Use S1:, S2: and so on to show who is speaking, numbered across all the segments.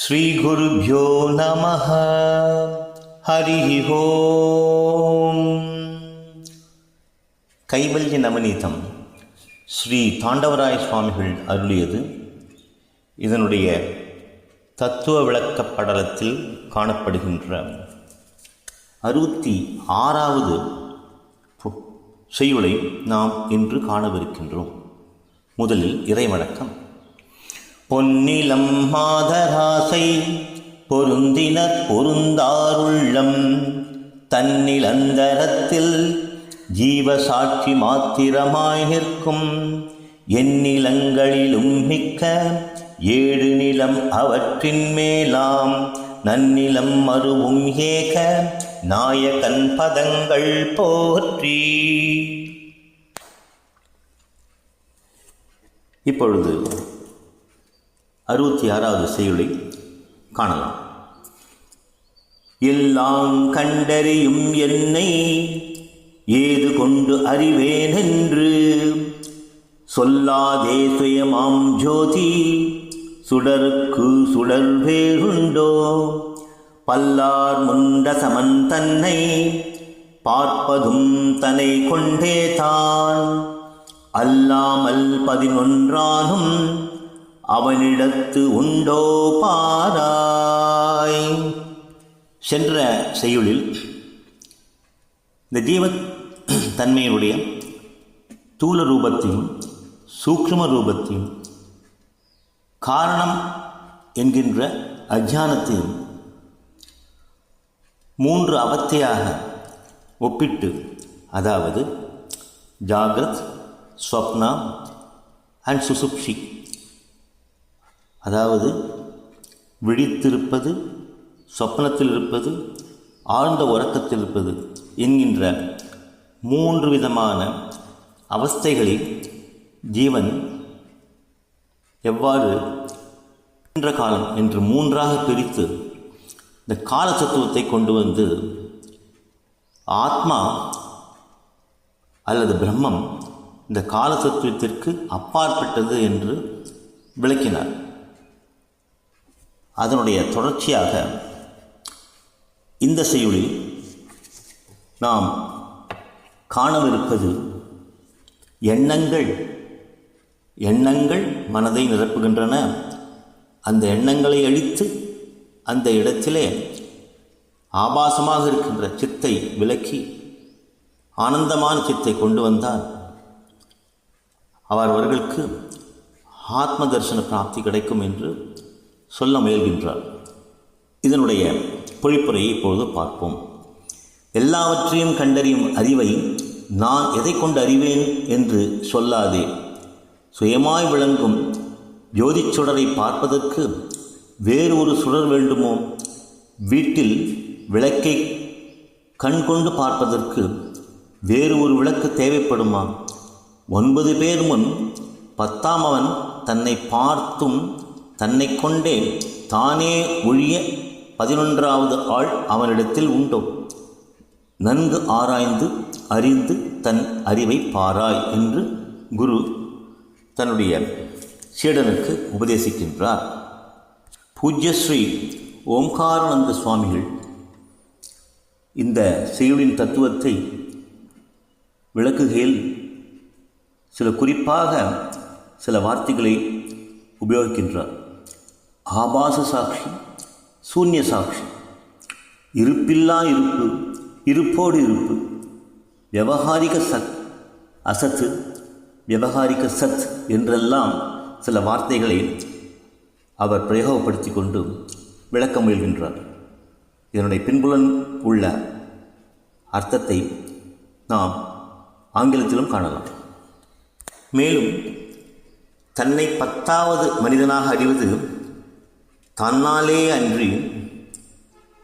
S1: ஸ்ரீகுருப்யோ நமः. ஹரிஹி ஓம். கைவல்ய நவநீதம் ஸ்ரீ தாண்டவராய சுவாமிகள் அருளியது. இதனுடைய தத்துவ விளக்கப் படலத்தில் காணப்படுகின்ற 66வது செய்யுளை நாம் இன்று காணவிருக்கின்றோம். முதலில் இறைவணக்கம். பொன்னிலம் மாதராசை பொருந்தினர் பொருந்தாருள்ளம் தன்னிலந்தரத்தில் ஜீவசாட்சி மாத்திரமாய் நிற்கும் எந்நிலங்களிலும் மிக்க 7 நிலம் அவற்றின் மேலாம் நன்னிலம் மருவும் ஏக நாயகன் பதங்கள் போற்றி. இப்பொழுது 66வது செய்யுளை காணலாம். எல்லாம் கண்டறியும் என்னை ஏது கொண்டு அறிவேனென்று சொல்லாதே சுயமாம் ஜோதி சுடருக்கு சுடர் வேறுண்டோ பல்லார் முண்ட சமன் தன்னை பார்ப்பதும் தன்னை கொண்டே தான் அல்லாமல் 11ஆனும் அவனிடத்து உண்டோ பாராய். சென்ற செய்யுளில் இந்த ஜீவ தன்மையினுடைய தூல ரூபத்தையும் சூக்ஷ்ம ரூபத்தையும் காரணம் என்கின்ற அஜானத்தையும் 3 அவத்தையாக ஒப்பிட்டு, அதாவது ஜாகிரத், ஸ்வப்னா அண்ட் சுசுப்ஷி, அதாவது விழித்திருப்பது, சொப்னத்தில் இருப்பது, ஆழ்ந்த உறக்கத்தில் இருப்பது என்கின்ற 3 விதமான அவஸ்தைகளில் ஜீவன் எவ்வாறு என்ற காலம் என்று 3ஆக பிரித்து இந்த கால தத்துவத்தை கொண்டு வந்து ஆத்மா அல்லது பிரம்மம் இந்த கால தத்துவத்திற்கு அப்பாற்பட்டது என்று விளக்கினார். அதனுடைய தொடர்ச்சியாக இந்த செய்யுளில் நாம் காணவிருப்பது எண்ணங்கள் மனதை நிரப்புகின்றன. அந்த எண்ணங்களை அழித்து அந்த இடத்திலே ஆபாசமாக இருக்கின்ற சித்தை விலக்கி ஆனந்தமான சித்தை கொண்டு வந்தால் அவர்களுக்கு ஆத்ம தரிசன பிராப்தி கிடைக்கும் என்று சொல்ல முயல்கின்றார். இதனுடைய பொழிப்புரையை இப்பொழுது பார்ப்போம். எல்லாவற்றையும் கண்டறியும் அறிவை நான் எதை கொண்டு அறிவேன் என்று சொல்லாதே. சுயமாய் விளங்கும் ஜோதிச் சுடரை பார்ப்பதற்கு வேறு ஒரு சுடர் வேண்டுமோ? வீட்டில் விளக்கை கண் கொண்டு பார்ப்பதற்கு வேறு ஒரு விளக்கு தேவைப்படுமா? 9 பேர் முன் 10ஆமவன் தன்னை பார்த்தும் தன்னை கொண்டே தானே ஒழிய 11ஆவது ஆள் அவனிடத்தில் உண்டோ? நன்கு ஆராய்ந்து அறிந்து தன் அறிவை பாராய் என்று குரு தன்னுடைய சீடனுக்கு உபதேசிக்கின்றார். பூஜ்யஸ்ரீ ஓம்காரானந்த சுவாமிகள் இந்த செய்யுளின் தத்துவத்தை விளக்குகையில் குறிப்பாக சில வார்த்தைகளை உபயோகிக்கின்றார். ஆபாச சாட்சி, சூன்ய சாட்சி, இருப்பில்லா இருப்பு, இருப்போடு இருப்பு, விவகாரிக அசத்து, விவகாரிக சத் என்றெல்லாம் சில வார்த்தைகளை அவர் பிரயோகப்படுத்தி கொண்டு விளக்க முயல்கின்றார். இதனுடைய பின்புலன் உள்ள அர்த்தத்தை நாம் ஆங்கிலத்திலும் காணலாம். மேலும் தன்னை 10ஆவது மனிதனாக அறிவது தன்னாலே அன்றி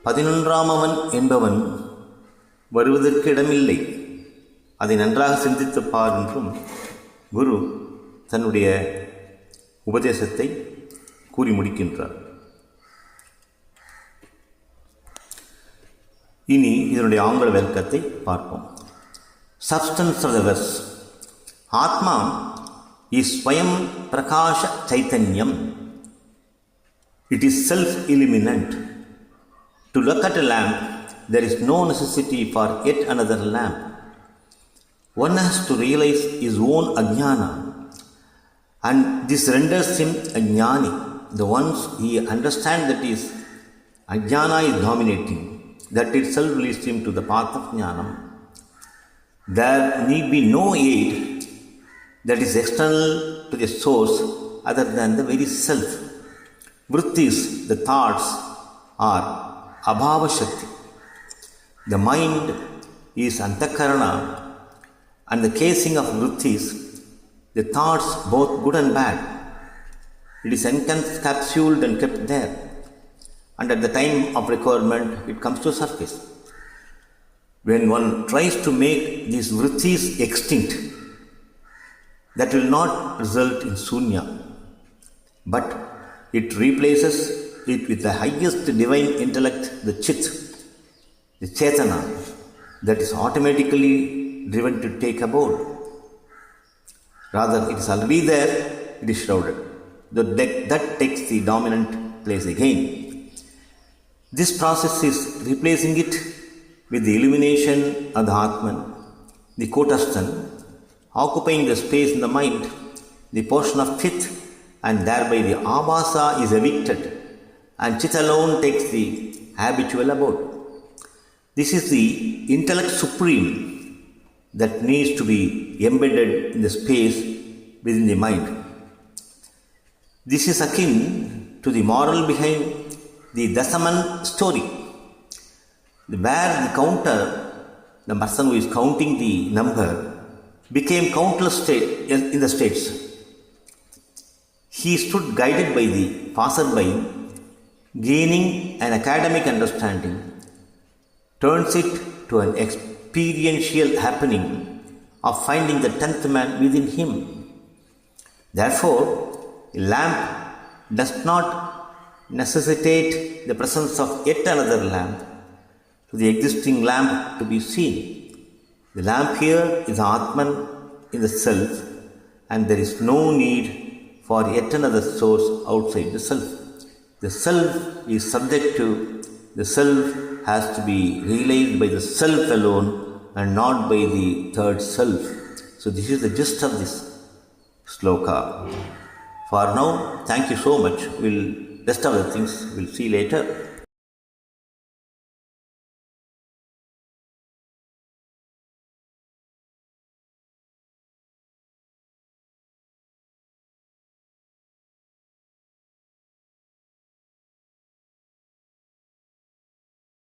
S1: 11ஆமவன் என்பவன் வருவதற்கு இடமில்லை. அதை நன்றாக சிந்தித்து பார் என்றும் குரு தன்னுடைய உபதேசத்தை கூறி முடிக்கின்றார். இனி இதனுடைய ஆங்கில விளக்கத்தை பார்ப்போம். Substance of the verse. ஆத்மா இஸ் ஸ்வயம் பிரகாஷ சைத்தன்யம். It is self-illuminant. To look at a lamp, there is no necessity for yet another lamp. One has to realize his own ajnana, and this renders him a jnani. The once he understands that his ajnana is dominating, that itself leads him to the path of jnanam. There need be no aid that is external to the source other than the very self. Vrittis, the thoughts, are abhava shakti. The mind is antakarana, and the casing of vrittis, the thoughts both good and bad. It is encapsulated and kept there, and at the time of requirement it comes to surface. When one tries to make these vrittis extinct, that will not result in sunya, but it replaces it with the highest divine intellect, the chit, the chetana, that is automatically driven to take abode. Rather, it is already there, it is shrouded. That takes the dominant place again. This process is replacing it with the illumination of the Atman, the Kotasthan, occupying the space in the mind, the portion of Chit, and thereby the Abhasa is evicted, and Chit alone takes the habitual abode. This is the intellect supreme that needs to be embedded in the space within the mind. This is akin to the moral behind the Dasaman story, where the counter, the person who is counting the number, became countless in the states. He stood guided by the passerby, gaining an academic understanding, turns it to an experiential happening of finding the 10th man within him. Therefore, a lamp does not necessitate the presence of yet another lamp to the existing lamp to be seen. The lamp here is Atman in the self, and there is no need for yet another source outside the self. The self is subject to, the self has to be realized by the self alone and not by the third self. So this is the gist of this sloka. For now, thank you so much. Rest of the things we'll see later.